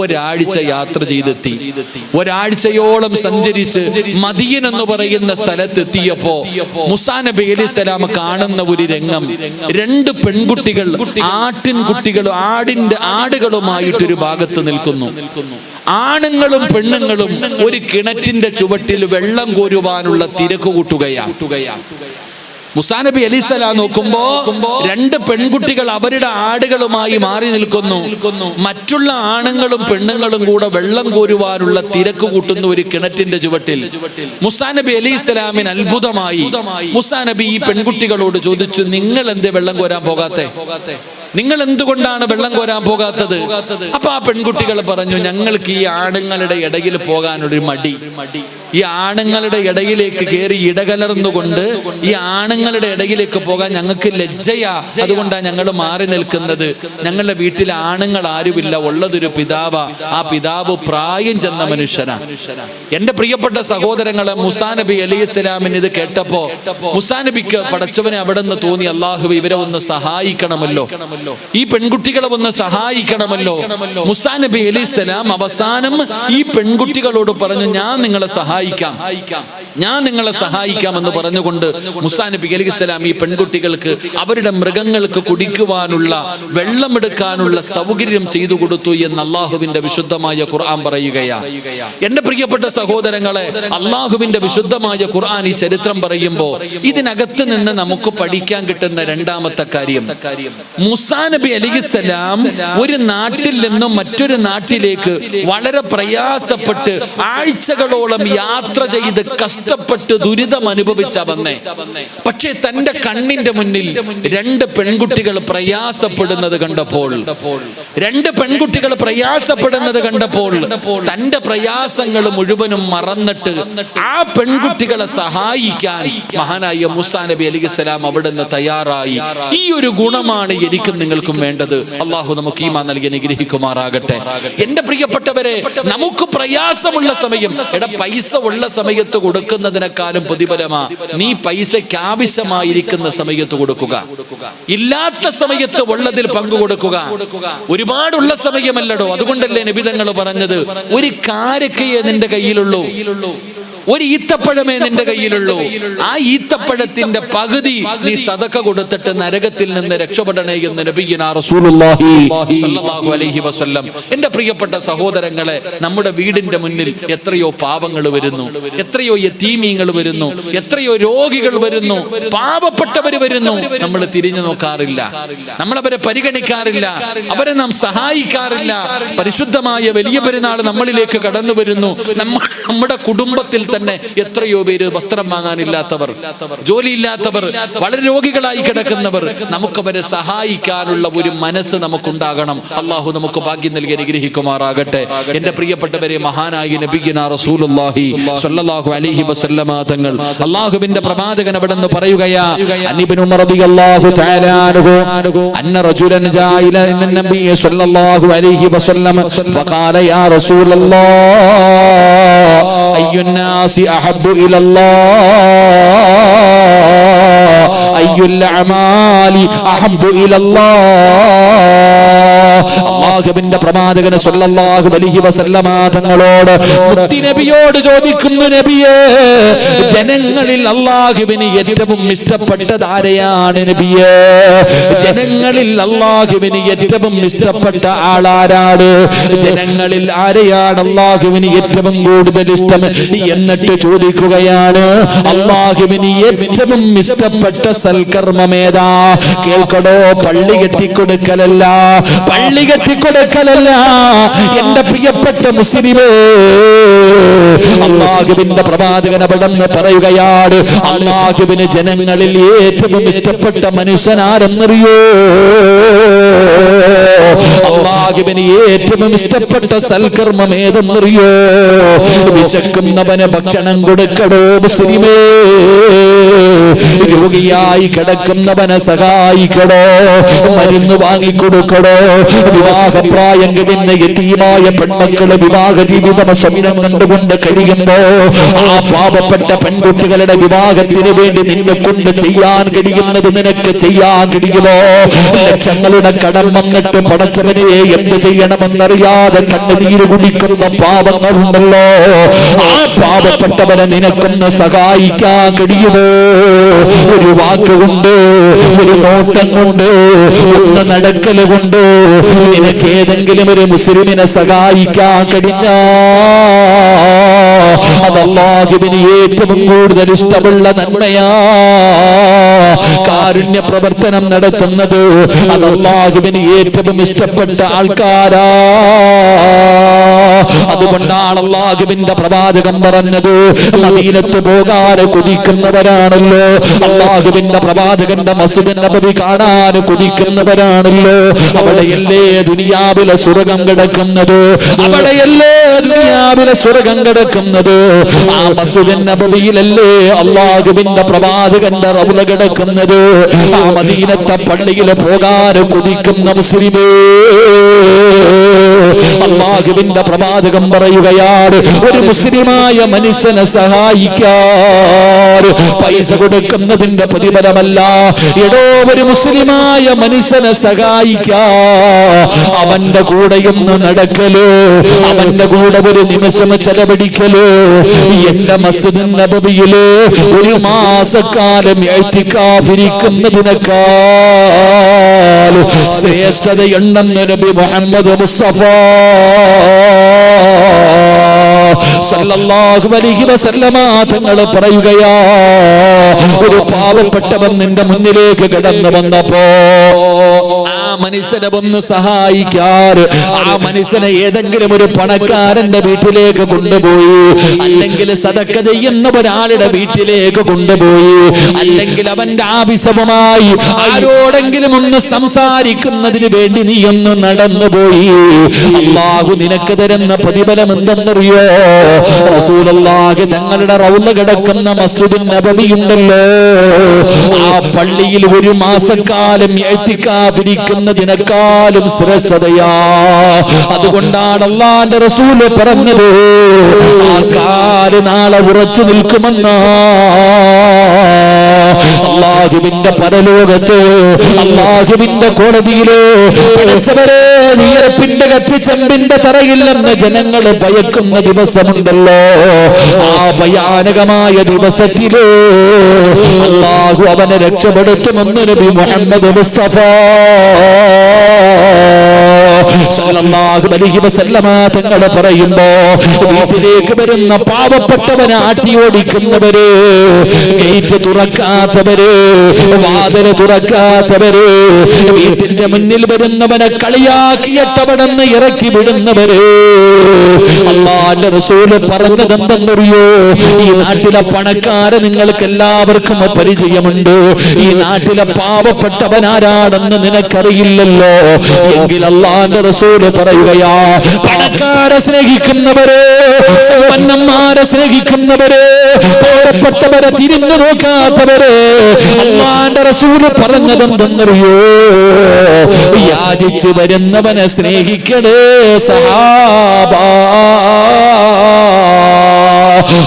ഒരാഴ്ച യാത്ര ചെയ്തെത്തി. ഒരാഴ്ചയോളം സഞ്ചരിച്ച് മദീന എന്ന് പറയുന്ന സ്ഥലത്തെത്തിയപ്പോ മൂസാ നബി അലൈഹിസ്സലാം കാണുന്ന ഒരു രംഗം, രണ്ട് പെൺകുട്ടികൾ ആടുകളുമായിട്ടൊരു ഭാഗത്ത് നിൽക്കുന്നു. ആണുങ്ങളും പെണ്ണുങ്ങളും ഒരു കിണറ്റിന്റെ ചുവട്ടിൽ വെള്ളം കോരുവാനുള്ള തിരക്ക് കൂട്ടുകയാണ്. മൂസാ നബി അലൈഹിസ്സലാം നോക്കുമ്പോ രണ്ട് പെൺകുട്ടികൾ അവരുടെ ആടുകളുമായി മാറി നിൽക്കുന്നു. മറ്റുള്ള ആണുങ്ങളും പെണ്ണുങ്ങളും കൂടെ വെള്ളം കോരുവാനുള്ള തിരക്ക് കൂട്ടുന്ന ഒരു കിണറ്റിന്റെ ചുവട്ടിൽ. മൂസാ നബി അലൈഹിസ്സലാമിന് അത്ഭുതമായി. മൂസാ നബി ഈ പെൺകുട്ടികളോട് ചോദിച്ചു, നിങ്ങൾ എന്തേ വെള്ളം കോരാൻ പോകാത്തെ? നിങ്ങൾ എന്തുകൊണ്ടാണ് വെള്ളം കോരാൻ പോകാത്തത്? അപ്പൊ ആ പെൺകുട്ടികൾ പറഞ്ഞു, ഞങ്ങൾക്ക് ഈ ആണുങ്ങളുടെ ഇടയിൽ പോകാനൊരു മടി. ഈ ആണുങ്ങളുടെ ഇടയിലേക്ക് കയറി ഇടകലർന്നുകൊണ്ട് ഈ ആണുങ്ങളുടെ ഇടയിലേക്ക് പോകാൻ ഞങ്ങൾക്ക് ലജ്ജയാ. അതുകൊണ്ടാണ് ഞങ്ങൾ മാറി നിൽക്കുന്നത്. ഞങ്ങളുടെ വീട്ടിൽ ആണുങ്ങൾ ആരുമില്ല, ഉള്ളതൊരു പിതാവാ. ആ പിതാവ് പ്രായം ചെന്ന മനുഷ്യനാ. എന്റെ പ്രിയപ്പെട്ട സഹോദരങ്ങളെ, മൂസാ നബി അലൈഹിസ്സലാമിന് ഇത് കേട്ടപ്പോ മൂസാ നബിക്ക് പടച്ചവനെ അവിടെ നിന്ന് തോന്നി, അല്ലാഹുവേ ഇവരെ ഒന്ന് സഹായിക്കണമല്ലോ, ഈ പെൺകുട്ടികളെ ഒന്ന് സഹായിക്കണമല്ലോ. മൂസാ നബി അലൈഹിസ്സലാം അവസാനം ഈ പെൺകുട്ടികളോട് പറഞ്ഞു, ഞാൻ നിങ്ങളെ സഹായിക്കാം എന്ന് പറഞ്ഞുകൊണ്ട് മൂസാ നബി അലൈഹിസ്സലാം ഈ പെൺകുട്ടികൾക്ക് അവരുടെ മൃഗങ്ങൾക്ക് കുടിക്കുവാനുള്ള വെള്ളമെടുക്കാനുള്ള സൗകര്യം ചെയ്തു കൊടുത്തു എന്ന് അള്ളാഹുവിന്റെ വിശുദ്ധമായ ഖുർആൻ പറയുകയാണ്. എന്റെ പ്രിയപ്പെട്ട സഹോദരങ്ങളെ, അള്ളാഹുവിന്റെ വിശുദ്ധമായ ഖുർആൻ ഈ ചരിത്രം പറയുമ്പോൾ ഇതിനകത്ത് നിന്ന് നമുക്ക് പഠിക്കാൻ കിട്ടുന്ന രണ്ടാമത്തെ കാര്യം, മൂസാ നബി അലൈഹിസ്സലാം ഒരു നാട്ടിൽ നിന്നും മറ്റൊരു നാട്ടിലേക്ക് വളരെ പ്രയാസപ്പെട്ട് ആഴ്ചകളോളം യാത്ര ചെയ്ത് കഷ്ടപ്പെട്ട് ദുരിതം അനുഭവിച്ച വന്നേ. പക്ഷേ തന്റെ കണ്ണിന്റെ മുന്നിൽ രണ്ട് പെൺകുട്ടികൾ പ്രയാസപ്പെടുന്നത് കണ്ടപ്പോൾ തന്റെ പ്രയാസങ്ങൾ മുഴുവനും മറന്നിട്ട് ആ പെൺകുട്ടികളെ സഹായിക്കാൻ മഹാനായ മൂസാ നബി അലൈഹിസ്സലാം അവിടുന്ന് തയ്യാറായി. ഈ ഒരു ഗുണമാണ് എനിക്കും നിങ്ങൾക്കും വേണ്ടത്. അള്ളാഹു നമുക്ക് ഈമാൻ നൽകി അനുഗ്രഹിക്കുമാറാകട്ടെ. എന്റെ പ്രിയപ്പെട്ടവരെ, നമുക്ക് പ്രയാസമുള്ള സമയം, പൈസ ഉള്ള സമയത്ത് കൊടുക്കുന്നതിനേക്കാളും പ്രതിഫലമാ നീ പൈസയ്ക്ക് ആവശ്യമായിരിക്കുന്ന സമയത്ത് കൊടുക്കുക. ഇല്ലാത്ത സമയത്ത് ഉള്ളതിൽ പങ്കുകൊടുക്കുക. ഒരുപാടുള്ള സമയമല്ലടോ. അതുകൊണ്ടല്ലേ നബി തങ്ങൾ പറഞ്ഞത്, ഒരു കാരക്കയെ നിന്റെ കയ്യിലുള്ളൂ, ഒരു ഈത്തപ്പഴമേ നിന്റെ കയ്യിലുള്ളൂ, ആ ഈത്തപ്പഴത്തിന്റെ പകുതി നീ സദഖ കൊടുത്തിട്ട് നരകത്തിൽ നിന്ന് രക്ഷപ്പെടണേ എന്ന് നബിയുനാ റസൂലുള്ളാഹി സ്വല്ലല്ലാഹു അലൈഹി വസല്ലം. എന്റെ പ്രിയപ്പെട്ട സഹോദരങ്ങളെ, നമ്മുടെ വീടിന്റെ മുന്നിൽ എത്രയോ പാവങ്ങൾ വരുന്നു, എത്രയോ യതീമീങ്ങൾ വരുന്നു, എത്രയോ രോഗികൾ വരുന്നു, പാവപ്പെട്ടവർ വരുന്നു. നമ്മൾ തിരിഞ്ഞു നോക്കാറില്ല, നമ്മളവരെ പരിഗണിക്കാറില്ല, അവരെ നാം സഹായിക്കാറില്ല. പരിശുദ്ധമായ വലിയ പെരുന്നാൾ നമ്മളിലേക്ക് കടന്നു വരുന്നു. നമ്മുടെ കുടുംബത്തിൽ തന്നെ എത്രയോ പേര് വസ്ത്രം വാങ്ങാനില്ലാത്തവർ, ജോലിയില്ലാത്തവർ, വളരെ രോഗികളായി കിടക്കുന്നവർ. നമുക്കവരെ സഹായിക്കാനുള്ള ഒരു മനസ്സ് നമുക്കുണ്ടാകണം. അള്ളാഹു നമുക്ക് ഭാഗ്യം നൽകി അനുഗ്രഹിക്കുമാറാകട്ടെ. എന്റെ പ്രിയപ്പെട്ടവരെ, മഹാനായ നബിയുനാ റസൂലുള്ളാഹി സ്വല്ലല്ലാഹു അലൈഹി വസല്ലമ തങ്ങൾ അള്ളാഹുവിന്റെ പ്രവാചകൻ അവിടെന്ന് പറയുകയാ, ഇബ്നു ഉമർ റളിയല്ലാഹു തആല അൻഹു അന്ന റജുലൻ ജാഅ ഇലാ നബി സ്വല്ലല്ലാഹു അലൈഹി വസല്ലം ഫഖാല യാ റസൂലല്ലാഹ് അയ്യുന്നാസി അഹബ്ബു ഇലല്ലാഹ് അയ്യുൽ അഅമാലി അഹബ്ബു ഇലല്ലാഹ്. അല്ലാഹുവിന്റെ പ്രവാചകൻ സ്വല്ലല്ലാഹു അലൈഹി വസല്ലമ തങ്ങളോട് മുത്തുനബിയോട് ചോദിക്കുന്നു, നബിയേ, ജനങ്ങളിൽ അല്ലാഹുവിന് ഏറ്റവും ഇഷ്ടപ്പെട്ടത് ആരെയാണ് നബിയേ? ജനങ്ങളിൽ അല്ലാഹുവിന് ഏറ്റവും ഇഷ്ടപ്പെട്ട ആളാരാണ്? ജനങ്ങളിൽ ആരെയാണ് അല്ലാഹുവിന് ഏറ്റവും കൂടുതൽ ഇഷ്ടം എന്നിട്ട് ചോദിക്കുകയാണ്, അല്ലാഹുവിന് ഏറ്റവും ഇഷ്ടപ്പെട്ട സൽക്കർമ്മമേതാ? കേൾക്കടോ, പള്ളി കെട്ടിക്കൊടുക്കലല്ല, പള്ളി കെട്ടിക്കൊടുക്കലല്ല എന്റെ പ്രിയപ്പെട്ട മുസ്ലിമേ. അല്ലാഹുവിന്റെ പ്രവാചകൻ അവിടെന്ന് പറയുകയാണ്, അല്ലാഹുവിന് ജനങ്ങളിൽ ഏറ്റവും ഇഷ്ടപ്പെട്ട മനുഷ്യനാരെന്നറിയോ? അല്ലാഹുവിന് ഏറ്റവും ഇഷ്ടപ്പെട്ട സൽക്കർമ്മം ഏതെന്നറിയോ? വിശക്കുന്നവന് ഭക്ഷണം കൊടുക്കടോ മുസ്ലിമേ. രോഗിയായി കിടക്കുന്നവനെ സഹായിക്കണോ, മരുന്ന് വാങ്ങിക്കൊടുക്കണോ, വിവാഹപ്രായം കഴിഞ്ഞ യതീമായ പെൺമക്കള് വിവാഹ ജീവിതം സ്വപ്നം കണ്ടുകൊണ്ട് കഴിയുമ്പോ ആ പാവപ്പെട്ട പെൺകുട്ടികളുടെ വിവാഹത്തിന് വേണ്ടി നിന്നെ കൊണ്ട് ചെയ്യാൻ കഴിയുന്നത് നിനക്ക് ചെയ്യാൻ കഴിയുമോ? ലക്ഷങ്ങളുടെ കടം വന്നിട്ട് പടച്ചവനെ എന്ത് ചെയ്യണമെന്നറിയാതെ കണ്ണുനീര് കുടിക്കുന്ന പാവങ്ങളുണ്ടല്ലോ, ആ പാവപ്പെട്ടവനെ നിനക്കൊന്ന് സഹായിക്കാൻ കഴിയുമോ? ഒരു വാക്കുകൊണ്ട്, ഒരു നോട്ടം കൊണ്ട്, ഒന്ന് നടക്കല് കൊണ്ട് നിനക്ക് ഏതെങ്കിലും ഒരു മുസ്ലിമിനെ സഹായിക്കാൻ കഴിഞ്ഞാ അത് അല്ലാഹുവിന് ഏറ്റവും കൂടുതൽ ഇഷ്ടമുള്ള നന്മയാ. കാരുണ്യ പ്രവർത്തനം നടത്തുന്നത് അത് അല്ലാഹുവിന് ഏറ്റവും ഇഷ്ടപ്പെട്ട ആൾക്കാരാ. അതുകൊണ്ടാണ് അല്ലാഹുവിന്റെ പ്രവാചകൻ പറഞ്ഞത്, മദീനത്ത് പോകാൻ കൊതിക്കുന്നവരാണല്ലോ, അല്ലാഹുവിന്റെ പ്രവാചകന്റെ മസ്ജിദ് നബവി കാണാൻ കൊതിക്കുന്നവരാണല്ലോ, അവിടെയല്ലേ ദുനിയാവിലെ സ്വർഗം കിടക്കുന്നത്, അവിടെയല്ലേ ദുനിയാവിലെ സ്വർഗം കിടക്കുന്നത്. ആ മസ്ജിദ് നബവിയിലല്ലേ അല്ലാഹുവിന്റെ പ്രവാചകന്റെ റൗള കിടക്കുന്നത്. ആ മദീനത്തെ പള്ളിയിൽ പോകാൻ കൊതിക്കുന്ന മുസ്ലിമേ, അല്ലാഹുവിന്റെ പ്രവാചകൻ പറയുകയാണ്, ഒരു മുസ്ലിമായ മനുഷ്യനെ സഹായിക്കാൻ പൈസ കൊടുക്കുന്നതിന്റെ പ്രതിഫലമല്ല, എടോ ഒരു മുസ്ലിമായ മനുഷ്യനെ സഹായിക്കാൻ അവന്റെ കൂടെയൊന്ന് നടക്കലോ, അവന്റെ കൂടെ ഒരു നിമിഷം ചെലവഴിക്കലോ എന്റെ മസ്ജിദ് നബവിയില് ഒരു മാസക്കാലം ഇഅ്തികാഫിരിക്കുന്നതിനേക്കാൾ ശ്രേഷ്ഠതയുണ്ടെന്ന് നബി മുഹമ്മദ് മുസ്തഫ സല്ലല്ലാഹു അലൈഹി വസല്ലമ തങ്ങൾ പറയുകയാ, ഒരു പാവപ്പെട്ടവൻ നിന്റെ മുന്നിലേക്ക് കടന്നു വന്നപ്പോ ആ മനുഷ്യനെ ഒന്ന് സഹായിക്കാറ്, ആ മനുഷ്യനെ ഏതെങ്കിലും ഒരു പണക്കാരന്റെ വീട്ടിലേക്ക് കൊണ്ടുപോയി, അല്ലെങ്കിൽ സദക്ക ചെയ്യുന്ന ഒരാളുടെ വീട്ടിലേക്ക് കൊണ്ടുപോയി, അല്ലെങ്കിൽ അവന്റെ ആവശ്യവുമായി ആരോടെങ്കിലും ഒന്ന് സംസാരിക്കുന്നതിന് വേണ്ടി നീ ഒന്ന് നടന്നുപോയി, അല്ലാഹു നിനക്ക് തരുന്ന പ്രതിഫലം എന്തെന്നറിയോ? റസൂലുള്ളാഹി തങ്ങളുടെ റൗള കിടക്കുന്ന മസ്ജിദ് നബവി ഉണ്ടല്ലോ, ആ പള്ളിയിൽ ഒരു മാസക്കാലം ഇഅ്തികാഫിരിക്കുന്നതിനേക്കാളും ശ്രേഷ്ഠതയാ. അതുകൊണ്ടാണ് അല്ലാഹുവിന്റെ റസൂൽ പറഞ്ഞത്, ആ കാല് നാളെ ഉറച്ചു നിൽക്കുമെന്നാ. അല്ലാഹുവിന്റെ പരലോകത്ത്, അല്ലാഹുവിന്റെ കോടതിയില് പഠിച്ചവരെ നീയറപ്പിന്റെ കത്തിച്ചെമ്പിന്റെ തറയില്ലെന്ന് ജനങ്ങൾ ഭയക്കുന്ന ദിവസമുണ്ടല്ലോ, ആ ഭയാനകമായ ദിവസത്തില് അല്ലാഹു അവനെ രക്ഷപ്പെടുത്തുമെന്ന് നബി മുഹമ്മദ് മുസ്തഫ സല്ലല്ലാഹു അലൈഹി വസല്ലമ തങ്ങൾ പറയുമ്പോ, വീട്ടിലേക്ക് വരുന്ന പാവപ്പെട്ടവനെ ആട്ടിയോടിക്കുന്നവര്, ഗേറ്റ് തുറക്കാത്തവര്, വാതില് തുറക്കാത്തവര്, വീട്ടിന്റെ മുന്നിൽ വരുന്നവനെ കളിയാക്കിയിട്ടവിടെന്ന് ഇറക്കി വിടുന്നവര്, അല്ലാഹുവിന്റെ റസൂല് പറഞ്ഞത് എന്തെന്നറിയോ? ഈ നാട്ടിലെ പണക്കാരെ നിങ്ങൾക്ക് എല്ലാവർക്കും പരിചയമുണ്ട്, ഈ നാട്ടിലെ പാവപ്പെട്ടവൻ ആരാണെന്ന് നിനക്കറിയില്ലല്ലോ, എങ്കിൽ അല്ലാഹുവിന്റെ റസൂല് പറയുകയാ, പണക്കാരെ സ്നേഹിക്കുന്നവര്, സമ്പന്നന്മാരെ സ്നേഹിക്കുന്നവര്, പാവപ്പെട്ടവരെ തിരിഞ്ഞു നോക്കാത്തവര്, അല്ലാഹുവിന്റെ റസൂല് പറഞ്ഞതെന്തെന്നറിയോ? യാചിച്ചു വരുന്നവനെ സ്നേഹിക്കണേ സഹാബാ.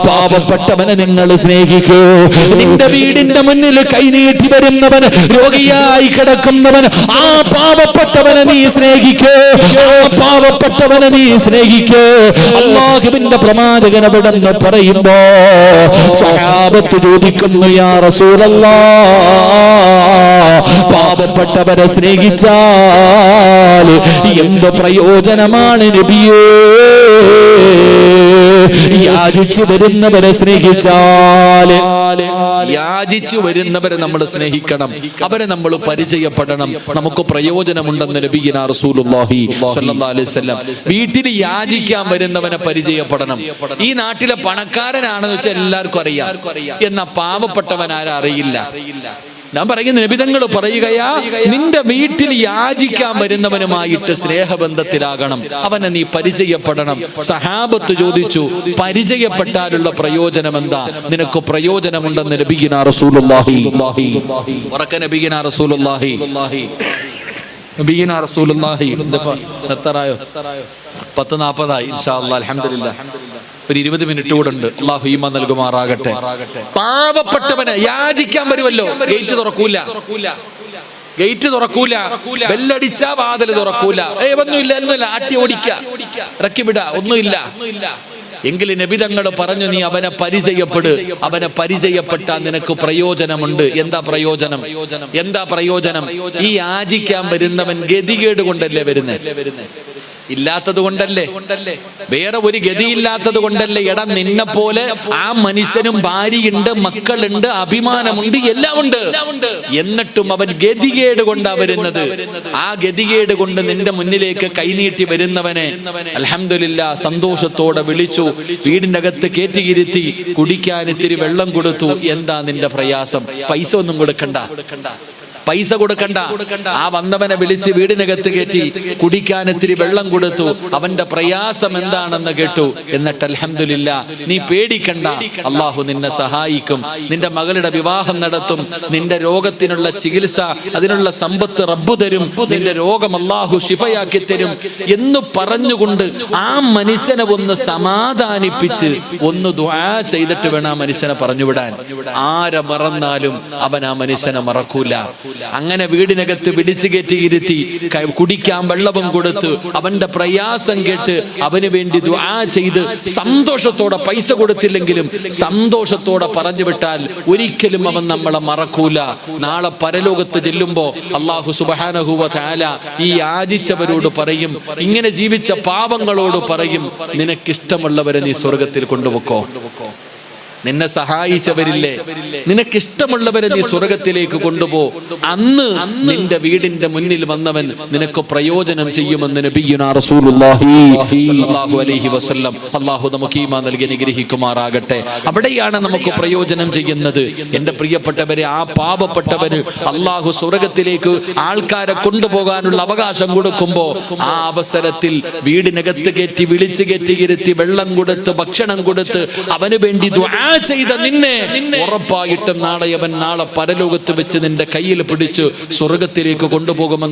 പാവപ്പെട്ടവനെ നിങ്ങൾ സ്നേഹിക്കൂ. നിന്റെ വീടിന്റെ മുന്നിൽ കൈനീട്ടി വരുന്നവൻ, രോഗിയായി കിടക്കുന്നവൻ, ആ പാവപ്പെട്ടവനെ നീ സ്നേഹിക്കൂ, ആ പാവപ്പെട്ടവനെ നീ സ്നേഹിക്കൂ. അല്ലാഹുവിന്റെ പ്രവാചകൻ അവിടെന്ന് പറയുമ്പോ സ്വഹാബത്ത് ചോദിക്കുന്നു, യാ റസൂലല്ലാഹ്, പാവപ്പെട്ടവരെ സ്നേഹിച്ചാൽ എന്ത് പ്രയോജനമാണ് നബിയേ? യാചിച്ചു വരുന്നവരെ സ്നേഹിച്ചാല്, യാചിച്ചു വരുന്നവരെ നമ്മൾ സ്നേഹിക്കണം, അവരെ നമ്മൾ പരിചയപ്പെടണം, നമുക്ക് പ്രയോജനമുണ്ടെന്ന് നബിയിനാ റസൂലുള്ളാഹി സ്വല്ലല്ലാഹു അലൈഹി വസല്ലം. വീട്ടിൽ യാചിക്കാൻ വരുന്നവനെ പരിചയപ്പെടണം. ഈ നാട്ടിലെ പണക്കാരനാണെന്ന് വെച്ചാൽ എല്ലാവർക്കും അറിയാം, എന്നാ പാവപ്പെട്ടവൻ ആരാ അറിയില്ല. ഞാൻ പറയുന്ന നബിതങ്ങൾ പറയുകയാ, നിന്റെ വീട്ടിൽ യാചിക്കാൻ വരുന്നവനുമായിട്ട് സ്നേഹബന്ധത്തിലാകണം, അവനെ നീ പരിചയപ്പെടണം. സഹാബത്ത് ചോദിച്ചു, പരിചയപ്പെട്ടാലുള്ള പ്രയോജനം എന്താ? നിനക്ക് പ്രയോജനമുണ്ടെന്ന് നബിയിനാ റസൂലുള്ളാഹി ഉറക്കെ നബിയിനാ റസൂലുള്ളാഹി നബിയിനാ റസൂലുള്ളാഹി. നിർത്തറായോ? 10:40 ഇൻഷാ അല്ലാഹ്. അൽഹംദുലില്ലാഹ്. ഒരു 20 മിനിറ്റ് കൂടെ ഉണ്ട്. അല്ലാഹു ഈമാൻ നൽകുമാറാകട്ടെ. പാവപ്പെട്ടവന് യാചിക്കാൻ വരുമല്ലോ, ഗേറ്റ് തുറക്കൂല, ബെല്ലടിച്ചാ വാതിൽ തുറക്കൂല. ഒന്നുമില്ല, ആട്ടി ഓടിക്ക, ഇറക്കി വിട, ഒന്നുമില്ല. എങ്കിലും നബിതങ്ങൾ പറഞ്ഞു, നീ അവനെ പരിചയപ്പെട്ടാൽ നിനക്ക് പ്രയോജനമുണ്ട്. എന്താ പ്രയോജനം? ഈ യാചിക്കാൻ വരുന്നവൻ ഗതികേട് കൊണ്ടല്ലേ വരുന്നത്, ഇല്ലാത്തത് കൊണ്ടല്ലേ, വേറെ ഒരു ഗതിയില്ലാത്തത് കൊണ്ടല്ലേ. എടാ, നിന്നെ പോലെ ആ മനുഷ്യനും ഭാര്യയുണ്ട്, മക്കളുണ്ട്, അഭിമാനമുണ്ട്, എല്ലാം ഉണ്ട്. എന്നിട്ടും അവൻ ഗതികേട് കൊണ്ടാ വരുന്നത്. ആ ഗതികേട് കൊണ്ട് നിന്റെ മുന്നിലേക്ക് കൈനീട്ടി വരുന്നവനെ അൽഹംദുലില്ലാഹ് സന്തോഷത്തോടെ വിളിച്ചു, വീടിന്റെ അകത്ത് കയറ്റിയിരുത്തി, കുടിക്കാൻ ഇത്തിരി വെള്ളം കൊടുത്തു. എന്താ നിന്റെ പ്രയാസം? പൈസ ഒന്നും കൊടുക്കണ്ട. ആ വന്നവനെ വിളിച്ച് വീടിനകത്ത് കയറ്റി കുടിക്കാൻ ഇത്തിരി വെള്ളം കൊടുത്തു. അവന്റെ പ്രയാസം എന്താണെന്ന് കേട്ടു. എന്നിട്ട് അൽഹംദുലില്ലാഹ്, നീ പേടിക്കണ്ട, അള്ളാഹു നിന്നെ സഹായിക്കും, നിന്റെ മകളുടെ വിവാഹം നടത്തും, നിന്റെ രോഗത്തിനുള്ള ചികിത്സ, അതിനുള്ള സമ്പത്ത് റബ്ബ് തരും, നിന്റെ രോഗം അള്ളാഹു ശിഫയാക്കി തരും എന്ന് പറഞ്ഞുകൊണ്ട് ആ മനുഷ്യനെ ഒന്ന് സമാധാനിപ്പിച്ച് ഒന്ന് ദുആ ചെയ്തിട്ട് വേണം ആ മനുഷ്യനെ പറഞ്ഞുവിടാൻ. ആരെ മറന്നാലും അവൻ ആ മനുഷ്യനെ മറക്കൂല. അങ്ങനെ വീടിനകത്ത് പിടിച്ചു കയറ്റി ഇരുത്തി, കുടിക്കാൻ വെള്ളവും കൊടുത്ത്, അവന്റെ പ്രയാസം കേട്ട് അവന് വേണ്ടി ദുആ ചെയ്ത് സന്തോഷത്തോടെ, പൈസ കൊടുത്തില്ലെങ്കിലും സന്തോഷത്തോടെ പറഞ്ഞു വിട്ടാൽ ഒരിക്കലും അവൻ നമ്മളെ മറക്കൂല. നാളെ പരലോകത്ത് ചെല്ലുമ്പോ അല്ലാഹു സുബ്ഹാനഹു വ തആല ഈ യാചിച്ചവരോട് പറയും, ഇങ്ങനെ ജീവിച്ച പാവങ്ങളോട് പറയും, നിനക്കിഷ്ടമുള്ളവരെ നീ സ്വർഗത്തിൽ കൊണ്ടുപോക്കോ. നിന്നെ സഹായിച്ചവരില്ലേ, നിനക്കിഷ്ടമുള്ളവരെ നീ സ്വർഗത്തിലേക്ക് കൊണ്ടുപോ. അന്ന് നിന്റെ വീടിന്റെ മുന്നിൽ വന്നവൻ നിനക്ക് പ്രയോജനം ചെയ്യുമെന്ന് നബിയുനാ റസൂലുള്ളാഹി സ്വല്ലല്ലാഹു അലൈഹി വസല്ലം. അല്ലാഹു നമുക്ക് ഈമാൻ നൽകി അനുഗ്രഹിക്കുമാറാകട്ടെ. അവിടെയാണ് നമുക്ക് പ്രയോജനം ചെയ്യുന്നത്. എൻ്റെ പ്രിയപ്പെട്ടവരെ, ആ പാവപ്പെട്ടവന് അല്ലാഹു സ്വർഗത്തിലേക്ക് ആൾക്കാരെ കൊണ്ടുപോകാനുള്ള അവകാശം കൊടുക്കുമ്പോ ആ അവസരത്തിൽ വീടിനകത്ത് കയറ്റി, വിളിച്ചു കയറ്റി ഇരുത്തി, വെള്ളം കൊടുത്ത്, ഭക്ഷണം കൊടുത്ത്, അവന് വേണ്ടി ദുആ ചെയ്ത നിന്നെ ഉറപ്പായിട്ടും നാളെ പരലോകത്ത് വെച്ച് നിന്റെ കയ്യിൽ പിടിച്ച് സ്വർഗത്തിലേക്ക് കൊണ്ടുപോകുമെന്ന്